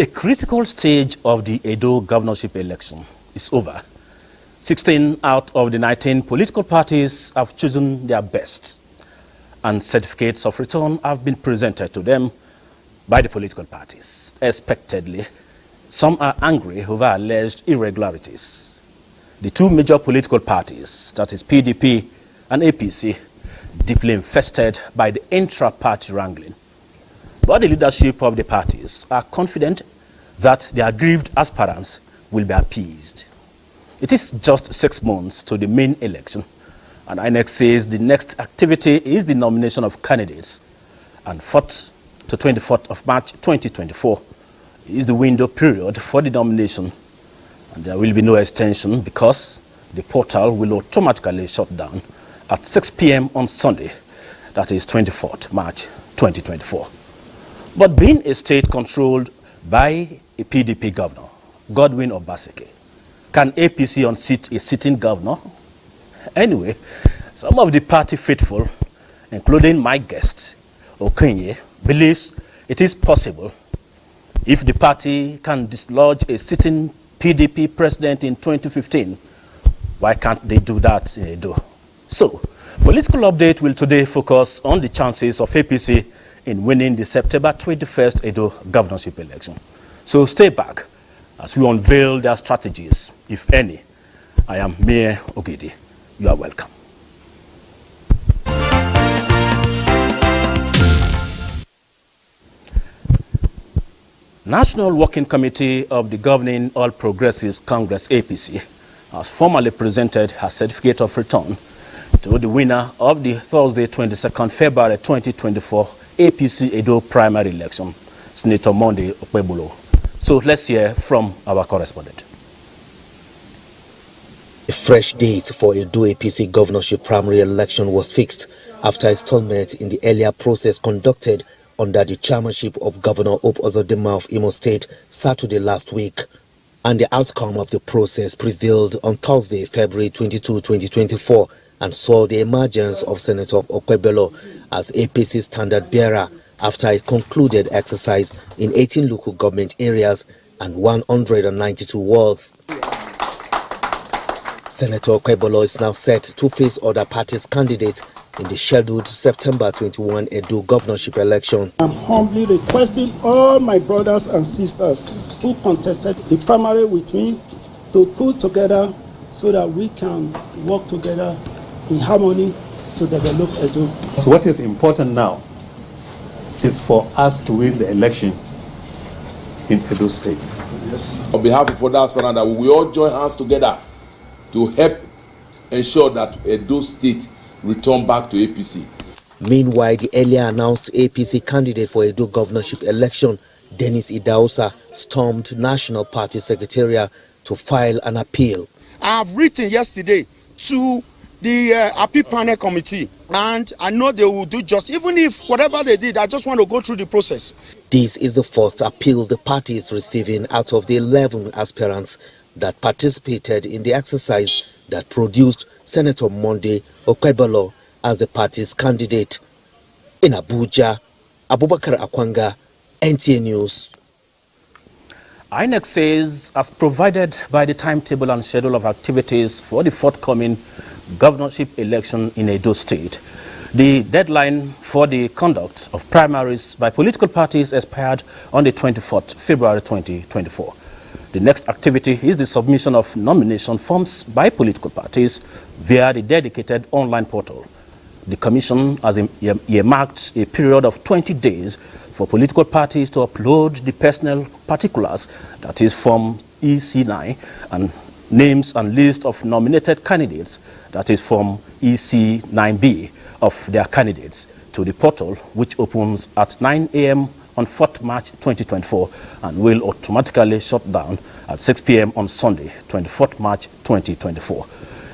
A critical stage of the Edo governorship election is over. 16 out of the 19 political parties have chosen their best, and certificates of return have been presented to them by the political parties. Expectedly, some are angry over alleged irregularities. The two major political parties, that is PDP and APC, deeply infested by the intra-party wrangling. But the leadership of the parties are confident that their aggrieved aspirants will be appeased. It is just 6 months to the main election, and INEC says the next activity is the nomination of candidates, and 4th to 24th of March 2024 is the window period for the nomination, and there will be no extension because the portal will automatically shut down at 6 p.m. on Sunday, that is 24th March 2024. But being a state controlled by a PDP governor, Godwin Obaseki, can APC unseat a sitting governor? Anyway, some of the party faithful, including my guest, Okenye, believes it is possible. If the party can dislodge a sitting PDP president in 2015, why can't they do that in Edo? So, Political Update will today focus on the chances of APC in winning the September 21st Edo governorship election. So stay back as we unveil their strategies, if any. I am Mayor Ogidi. You are welcome. National Working Committee of the Governing All Progressives Congress, APC, has formally presented her certificate of return to the winner of the Thursday, 22nd February 2024 APC Edo primary election, Senator Monday Okpebolo. So let's hear from our correspondent. A fresh date for Edo APC governorship primary election was fixed after a stalemate in the earlier process conducted under the chairmanship of Governor Hope Uzodinma of Imo State Saturday last week. And the outcome of the process prevailed on Thursday, February 22, 2024, and saw the emergence of Senator Okpebolo as APC standard bearer after a concluded exercise in 18 local government areas and 192 wards. Senator Okpebolo is now set to face other parties' candidates in the scheduled September 21 Edo governorship election. I'm humbly requesting all my brothers and sisters who contested the primary with me to put together so that we can work together in harmony to develop Edo. So what is important now is for us to win the election in Edo State. Yes. On behalf of other aspirants, we will all join hands together to help ensure that Edo State return back to APC. Meanwhile, the earlier announced APC candidate for Edo governorship election, Dennis Idahosa, stormed National Party Secretariat to file an appeal. I have written yesterday to the appeal panel committee, and I know they will do just, even if whatever they did, I just want to go through the process. This is the first appeal the party is receiving out of the 11 aspirants that participated in the exercise that produced Senator Monday Okpebolo as the party's candidate. In Abuja, Abubakar Akwanga, NTA News. INEC says, as provided by the timetable and schedule of activities for the forthcoming governorship election in Edo State, the deadline for the conduct of primaries by political parties expired on the 24th February 2024. The next activity is the submission of nomination forms by political parties via the dedicated online portal. The Commission has earmarked a period of 20 days for political parties to upload the personal particulars, that is Form EC9, and names and list of nominated candidates, that is Form EC9B, of their candidates to the portal, which opens at 9 a.m. on 4th March 2024 and will automatically shut down at 6 p.m. on Sunday, 24th March 2024.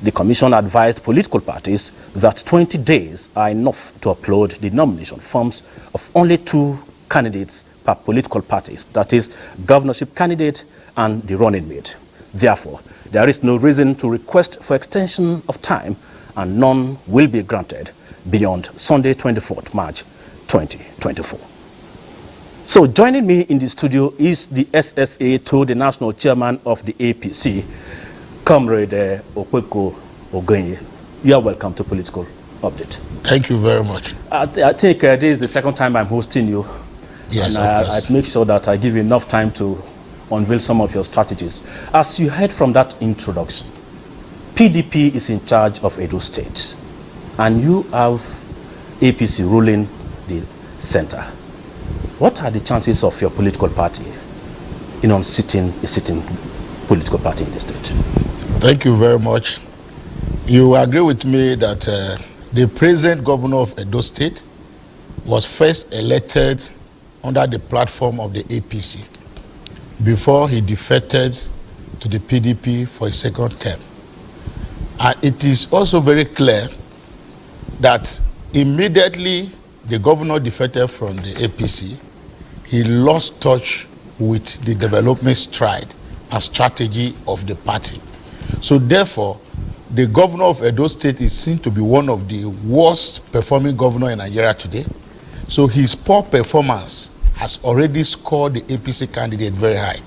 The Commission advised political parties that 20 days are enough to upload the nomination forms of only 2 candidates per political parties, that is, governorship candidate and the running mate. Therefore, there is no reason to request for extension of time, and none will be granted beyond Sunday, 24th March 2024. So joining me in the studio is the SSA to the national chairman of the APC, Comrade Okweko Ogonye. You are welcome to Political Update. Thank you very much. I think this is the second time I'm hosting you. Yes, and of course. I'd make sure that I give you enough time to unveil some of your strategies. As you heard from that introduction, PDP is in charge of Edo State, and you have APC ruling the center. What are the chances of your political party in unseating a sitting political party in the state? Thank you very much. You agree with me that the present governor of Edo State was first elected under the platform of the APC before he defected to the PDP for a second term. And it is also very clear that immediately the governor defected from the APC, he lost touch with the development stride and strategy of the party. So therefore, the governor of Edo State is seen to be one of the worst performing governors in Nigeria today. So his poor performance has already scored the APC candidate very high.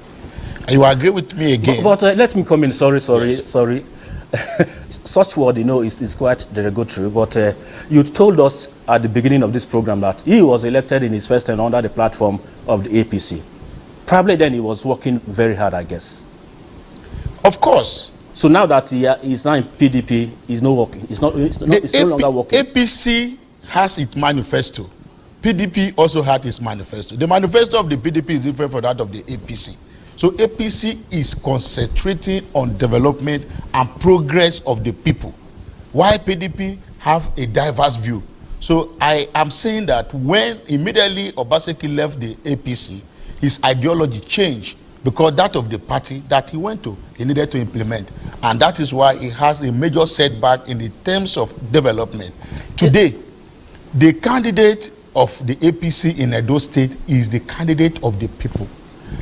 And you agree with me again? But let me come in. Sorry. Yes. Such word, is quite derogatory. But you told us at the beginning of this program that he was elected in his first term under the platform of the APC. Probably then he was working very hard, I guess. Of course. So now that he is now in PDP, he's not working. It's no longer working. APC has its manifesto. PDP also had its manifesto. The manifesto of the PDP is different from that of the APC. So APC is concentrating on development and progress of the people, while PDP have a diverse view. So I am saying that when immediately Obaseki left the APC, his ideology changed because that of the party that he went to, he needed to implement. And that is why he has a major setback in the terms of development. Today, the candidate of the APC in Edo State is the candidate of the people.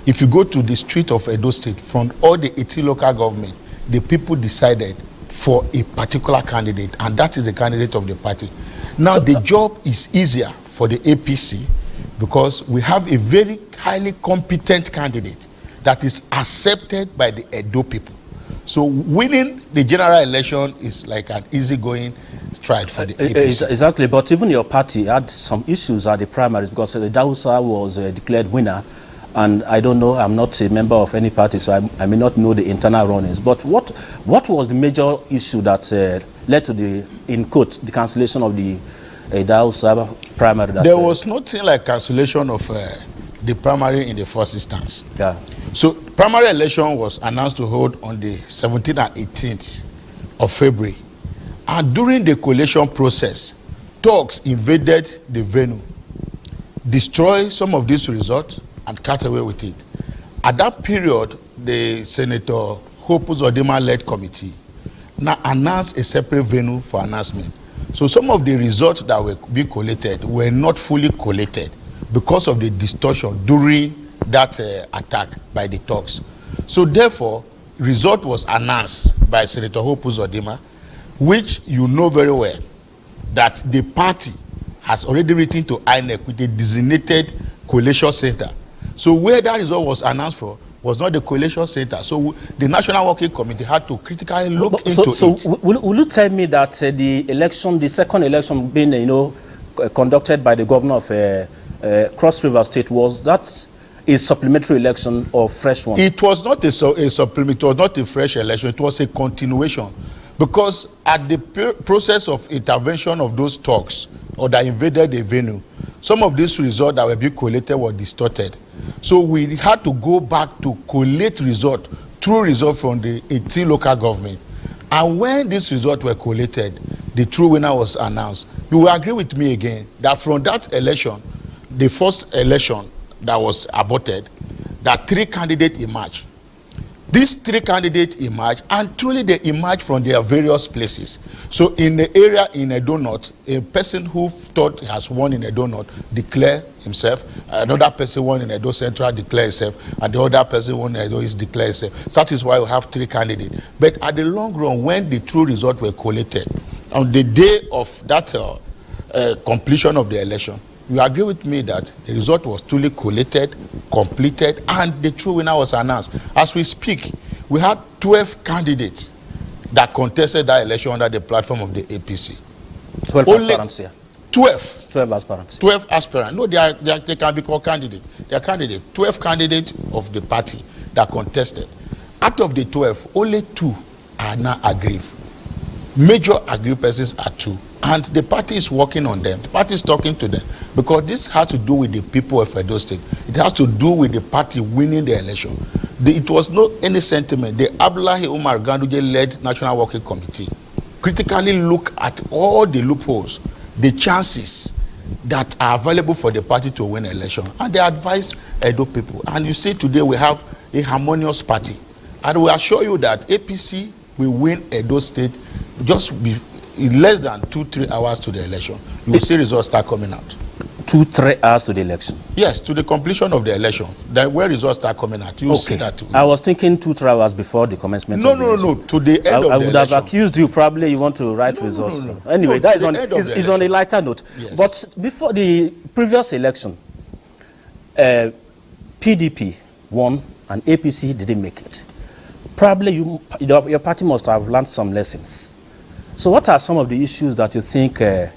If you go to the street of Edo State, from all the 18 local government, the people decided for a particular candidate, and that is the candidate of the party. Now, the job is easier for the APC because we have a very highly competent candidate that is accepted by the Edo people. So winning the general election is like an easygoing stride for the APC. Exactly, but even your party had some issues at the primaries because the Dausa was declared winner. And I don't know, I'm not a member of any party, so I may not know the internal runnings. But what was the major issue that led to the cancellation of the Dausa primary? There was nothing like cancellation of the primary in the first instance. Yeah. So primary election was announced to hold on the 17th and 18th of February. And during the collation process, thugs invaded the venue, destroyed some of these results, and cut away with it. At that period, the Senator Hope Uzodinma-led committee now announced a separate venue for announcement. So some of the results that were being collated were not fully collated because of the distortion during that attack by the thugs. So therefore, result was announced by Senator Hope Uzodinma, which you know very well, that the party has already written to INEC with a designated collation center. So where that result was announced for was not the collation center. So the National Working Committee had to critically look into it. So will you tell me that the second election being conducted by the governor of Cross River State, was that a supplementary election or fresh one? It was not a supplementary, it was not a fresh election, it was a continuation. Because at the process of intervention of those thugs or that invaded the venue, some of these results that were being collated were distorted. So we had to go back to collate result, true result from the 18 local government. And when these results were collated, the true winner was announced. You will agree with me again that from that election, the first election that was aborted, that 3 candidates emerged. These 3 candidates emerged, and truly they emerged from their various places. So in the area in Edo North, a person who thought he has won in Edo North declared himself, another person won in Edo Central declared himself, and the other person won in Edo East declared himself. That is why we have 3 candidates. But at the long run, when the true results were collated, on the day of that completion of the election, You agree with me that the result was truly collated, completed, and the true winner was announced. As we speak, we had 12 candidates that contested that election under the platform of the APC. 12 aspirants here. 12. 12 aspirants. 12 aspirants. No, they can be called candidates. They are candidates. 12 candidates of the party that contested. Out of the 12, only 2 are now aggrieved. Major aggrieved persons are 2. And the party is working on them. The party is talking to them. Because this has to do with the people of Edo State. It has to do with the party winning the election. It was not any sentiment. The Abdullahi Umar Ganduje-led National Working Committee critically look at all the loopholes, the chances that are available for the party to win an election. And they advise Edo people. And you see today we have a harmonious party. And we assure you that APC will win Edo State just in less than 2-3 hours to the election. You will see results start coming out. 2-3 hours to the election? Yes, to the completion of the election. Then where results start coming out, you will see that too. I was thinking 2-3 hours before the commencement. No, to the end of the election. I would have accused you, probably you want to write results. No. Anyway, that is on a lighter note. Yes. But before the previous election, PDP won and APC didn't make it. Probably your party must have learned some lessons. So what are some of the issues that you think are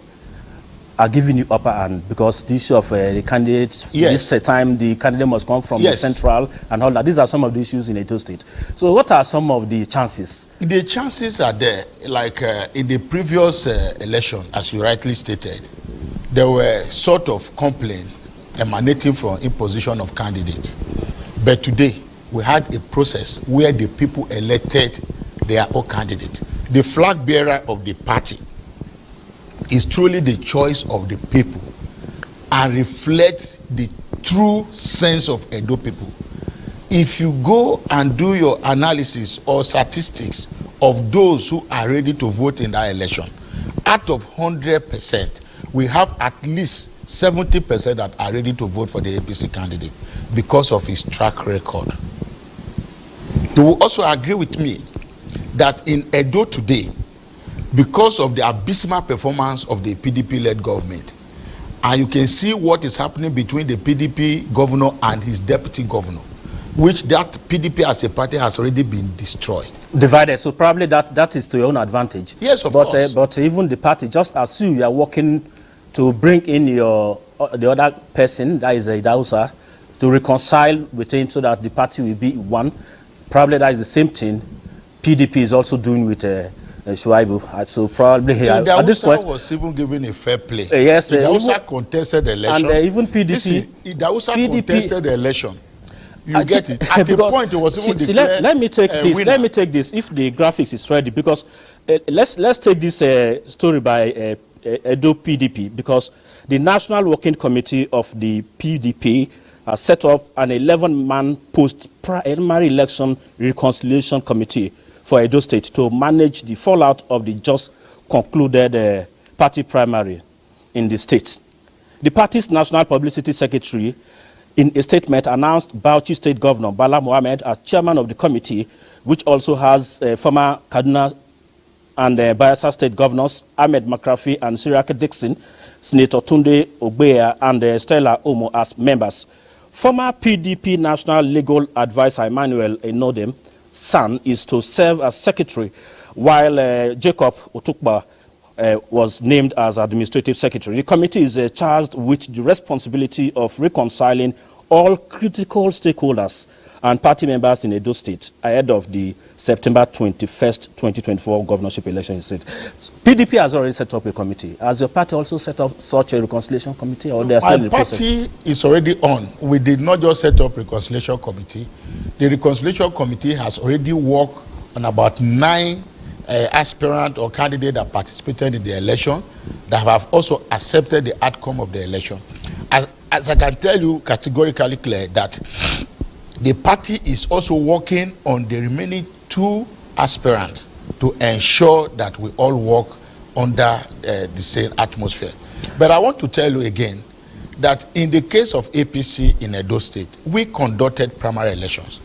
giving you upper hand? Because the issue of the candidates, this time the candidate must come from the central and all that. These are some of the issues in Edo State. So what are some of the chances? The chances are there. Like in the previous election, as you rightly stated, there were sort of complaints emanating from imposition of candidates. But today, we had a process where the people elected their own candidate. The flag bearer of the party is truly the choice of the people and reflects the true sense of Edo people. If you go and do your analysis or statistics of those who are ready to vote in that election, out of 100%, we have at least 70% that are ready to vote for the APC candidate because of his track record. You will also agree with me that in Edo today, because of the abysmal performance of the PDP-led government, and you can see what is happening between the PDP governor and his deputy governor, which that PDP as a party has already been destroyed. Divided, so probably that is to your own advantage. Yes, of course. But even the party, just as you are working to bring in the other person, that is a Idausa, to reconcile with him so that the party will be one, probably that is the same thing PDP is also doing with Shuaibu. So probably here at this point was even given a fair play. Yes, Idausa contested the election, and even PDP. Listen, Idausa contested the election. You get it. At the point, it was even declared. Let me take this. Winner. Let me take this. If the graphics is ready, because let's take this story by Edo PDP, because the National Working Committee of the PDP has set up an 11-man post-primary election reconciliation committee for Edo State to manage the fallout of the just concluded party primary in the state. The party's national publicity secretary, in a statement, announced Bauchi State Governor Bala Mohammed as chairman of the committee, which also has former Kaduna and Bayelsa State Governors Ahmed Makrafi and Siraka Dixon, Senator Tunde Ogbeya and Stella Omo as members. Former PDP National Legal Advisor Emmanuel Enodem San is to serve as secretary, while Jacob Otukba was named as administrative secretary. The committee is charged with the responsibility of reconciling all critical stakeholders and party members in Edo State ahead of the September 21st, 2024 governorship election in the state. PDP has already set up a committee. Has your party also set up such a reconciliation committee, or they are still in the process? My party is already on. We did not just set up reconciliation committee. The reconciliation committee has already worked on about 9 aspirant or candidate that participated in the election that have also accepted the outcome of the election. As I can tell you categorically clear that the party is also working on the remaining 2 aspirants to ensure that we all work under the same atmosphere. But I want to tell you again that in the case of APC in Edo State, we conducted primary elections.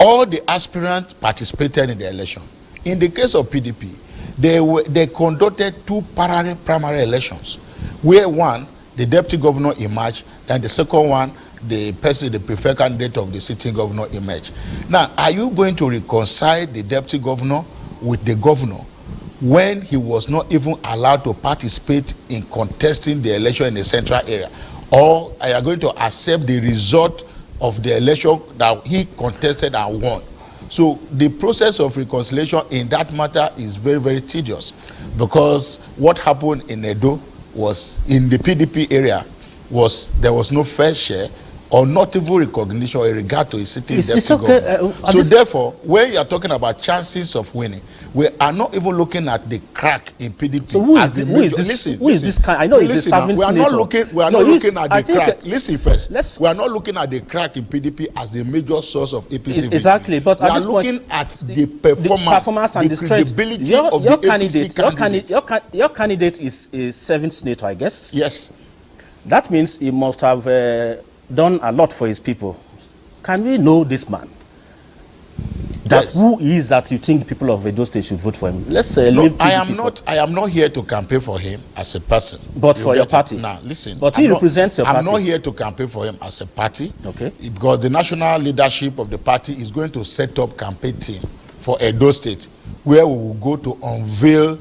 All the aspirants participated in the election. In the case of PDP, they conducted 2 parallel primary elections, where one, the deputy governor emerged, and the second one, the person, the preferred candidate of the sitting governor emerged. Now, are you going to reconcile the deputy governor with the governor when he was not even allowed to participate in contesting the election in the central area? Or are you going to accept the result of the election that he contested and won? So the process of reconciliation in that matter is very, very tedious, because what happened in Edo was, in the PDP area, there was no fair share or not even recognition in regard to a sitting deputy governor. So therefore, when you are talking about chances of winning, we are not even looking at the crack in PDP. So who is this guy? I know he's a serving senator. We are not looking at the crack. Listen first. We are not looking at the crack in PDP as the major source of APC victory. Exactly, but we are looking at the performance and the credibility of the APC candidate. Your candidate is a serving senator, I guess? Yes. That means he must have done a lot for his people. Can we know this man? Yes. Who is that you think people of Edo State should vote for him? Let's leave. I am not here to campaign for him as a person. But for your party. Now, listen. But he represents your party. I'm not here to campaign for him as a party. Okay. Because the national leadership of the party is going to set up campaign team for Edo State, where we will go to unveil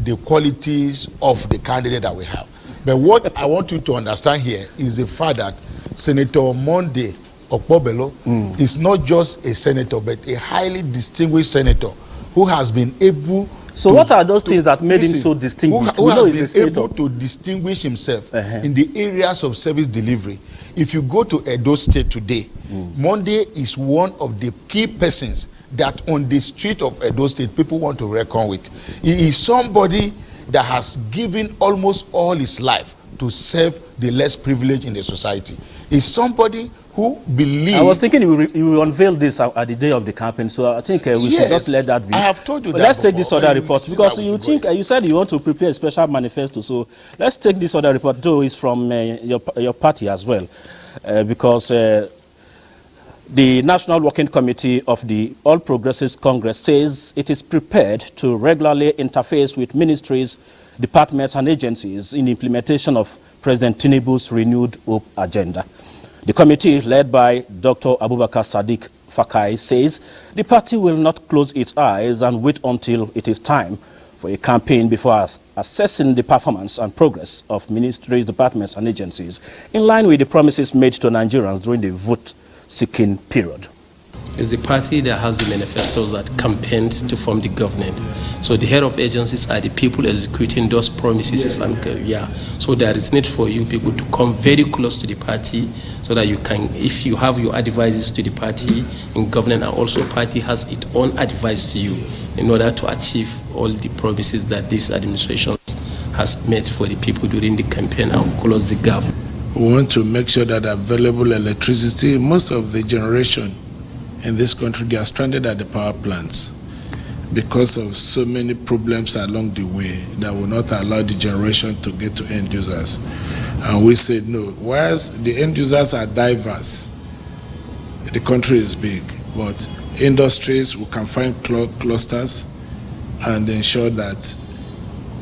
the qualities of the candidate that we have. But what I want you to understand here is the fact that Senator Monday Okpobelo is not just a senator, but a highly distinguished senator who has been able what are those things that made him so distinguished? Who has been able to distinguish himself in the areas of service delivery. If you go to Edo State today, Monday is one of the key persons that on the street of Edo State people want to reckon with. He is somebody that has given almost all his life to serve the less privileged in the society. Is somebody who believes... I was thinking he will unveil this at the day of the campaign, so I think we should just let that be. I have told you that let's before. Take this other report, because you said you want to prepare a special manifesto, so let's take this other report, though it's from your party as well, because the National Working Committee of the All Progressives Congress says it is prepared to regularly interface with ministries, departments and agencies in implementation of President Tinubu's renewed hope agenda. The committee, led by Dr. Abubakar Sadiq Fakai, says the party will not close its eyes and wait until it is time for a campaign before assessing the performance and progress of ministries, departments and agencies in line with the promises made to Nigerians during the vote-seeking period. It's the party that has the manifestos that campaigned to form the government. So the head of agencies are the people executing those promises. So there is need for you people to come very close to the party so that you can, if you have your advices to the party in government, and also party has its own advice to you in order to achieve all the promises that this administration has made for the people during the campaign and close the gap. We want to make sure that available electricity, most of the generation in this country, they are stranded at the power plants because of so many problems along the way that will not allow the generation to get to end users. And we said no. Whereas the end users are diverse, the country is big, but industries, we can find clusters and ensure that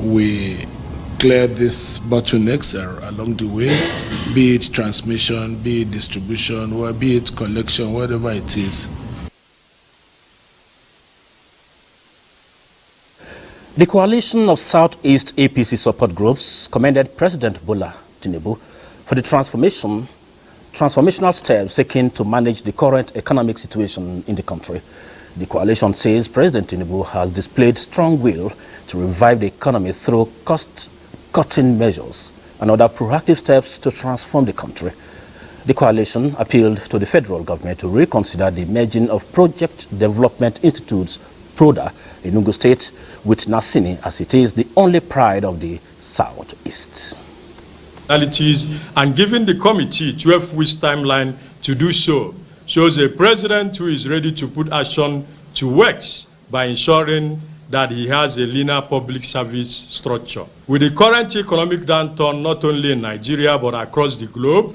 we clear these bottlenecks along the way, be it transmission, be it distribution, or be it collection, whatever it is. The coalition of Southeast APC support groups commended President Bola Tinubu for the transformational steps taken to manage the current economic situation in the country. The coalition says President Tinubu has displayed strong will to revive the economy through cost-cutting measures and other proactive steps to transform the country. The coalition appealed to the federal government to reconsider the merging of Project Development Institutes, PRODA, in Enugu State with Nasini, as it is the only pride of the Southeast. And giving the committee 12 weeks timeline to do so shows a president who is ready to put action to works by ensuring that he has a leaner public service structure. With the current economic downturn not only in Nigeria but across the globe,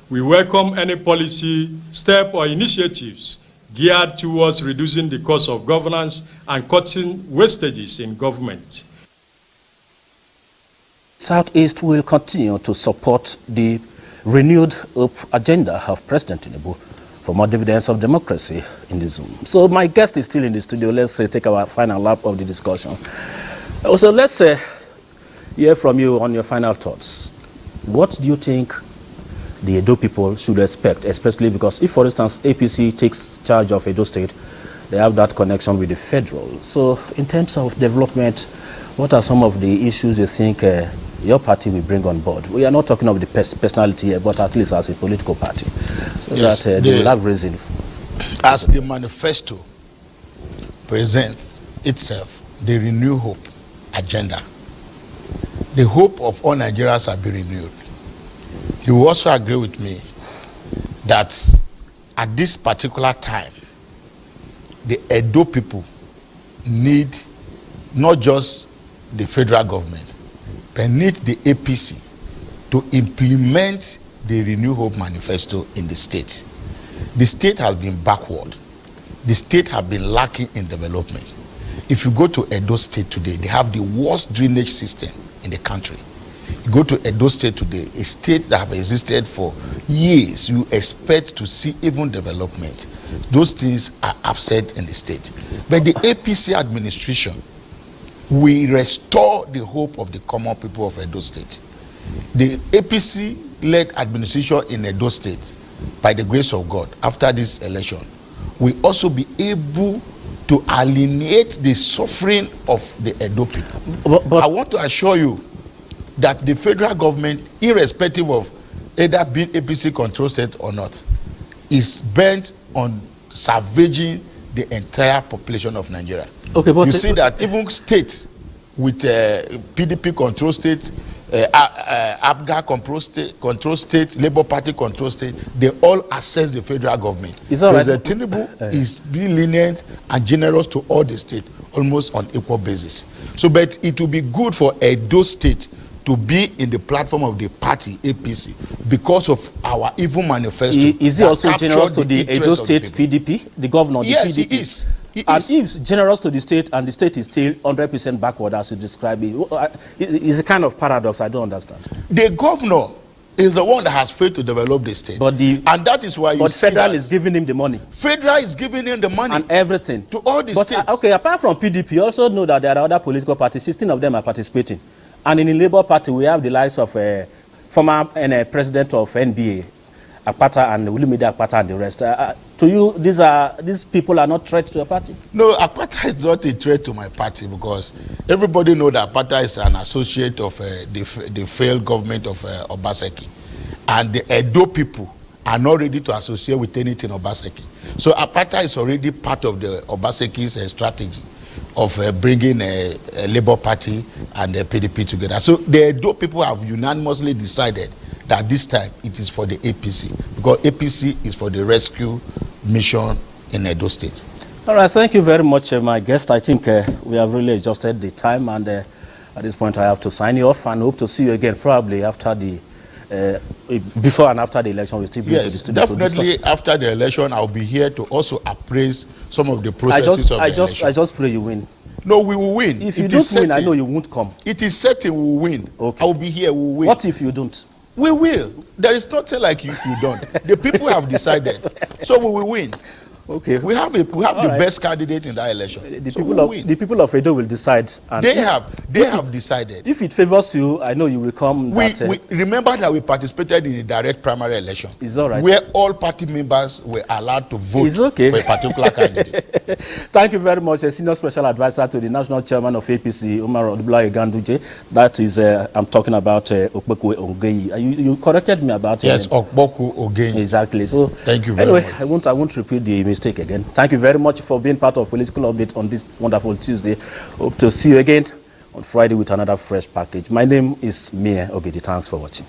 we welcome any policy, step or initiatives geared towards reducing the cost of governance and cutting wastages in government. Southeast will continue to support the renewed hope agenda of President Tinubu for more dividends of democracy in the zone. So my guest is still in the studio. Let's take our final lap of the discussion. So let's hear from you on your final thoughts. What do you think the Edo people should expect, especially because if, for instance, APC takes charge of Edo State, they have that connection with the federal. So in terms of development, what are some of the issues you think your party will bring on board? We are not talking of the personality here, but at least as a political party. So yes, that they will have reason. As the manifesto presents itself, the Renew Hope agenda, the hope of all Nigerians have been renewed. You will also agree with me that at this particular time, the Edo people need not just the federal government, but need the APC to implement the Renew Hope manifesto in the state. The state has been backward. The state has been lacking in development. If you go to Edo State today, they have the worst drainage system in the country. You go to Edo State today, a state that have existed for years, you expect to see even development. Those things are absent in the state. But the APC administration will restore the hope of the common people of Edo State. The APC-led administration in Edo State, by the grace of God, after this election, will also be able to alienate the suffering of the Edo people. But I want to assure you that the federal government, irrespective of either being APC control state or not, is bent on savaging the entire population of Nigeria. Okay, but you see that even states with PDP control state, Abuja control state, Labour Party control state, they all assess the federal government. President Tinubu is being lenient and generous to all the states, almost on equal basis. So, but it will be good for Edo State to be in the platform of the party APC because of our evil manifesto. Is he also generous to the Edo State PDP, the governor? Yes, the PDP? He is. And if generous to the state and the state is still 100% backward as you describe it, it's a kind of paradox I don't understand. The governor is the one that has failed to develop the state. And that is why you see federal is giving him the money. Federal is giving him the money. And everything. To all the states. Okay, apart from PDP, you also know that there are other political parties. 16 of them are participating. And in the Labour Party, we have the likes of former president of NBA, Akpata, and Olumide Akpata, and the rest. To you, these people are not threats to your party? No, Akpata is not a threat to my party because everybody knows that Akpata is an associate of the failed government of Obaseki. And the Edo people are not ready to associate with anything Obaseki. So Akpata is already part of the Obaseki's strategy of bringing a Labour Party and the PDP together. So the Edo people have unanimously decided that this time it is for the APC, because APC is for the rescue mission in Edo State. All right, thank you very much, my guest. I think we have really adjusted the time, and at this point I have to sign you off and hope to see you again probably after the before and after the election. We'll still be to the studio. Definitely after the election I'll be here to also appraise some of the processes of the election. I just pray you win. No, we will win. If you don't win, I know you won't come. It is certain we will win. Okay. I will be here, we will win. What if you don't? We will. There is nothing like if you don't. The people have decided. So we will win. Okay. We have the best candidate in that election. The people of Edo will decide. And they have decided. If it favors you, I know you will come. We remember that we participated in a direct primary election. It's all right. Where all party members were allowed to vote for a particular candidate. Thank you very much. A senior special advisor to the national chairman of APC, Umar Odubla Iganduje. That is, I'm talking about Okboku Ogeyi. You corrected me about yes, Okboku Ogeyi. Exactly. So thank you very much. I won't repeat the mistake again. Thank you very much for being part of Political Update on this wonderful Tuesday. Hope to see you again on Friday with another fresh package. My name is Mia Ogedi. Thanks for watching.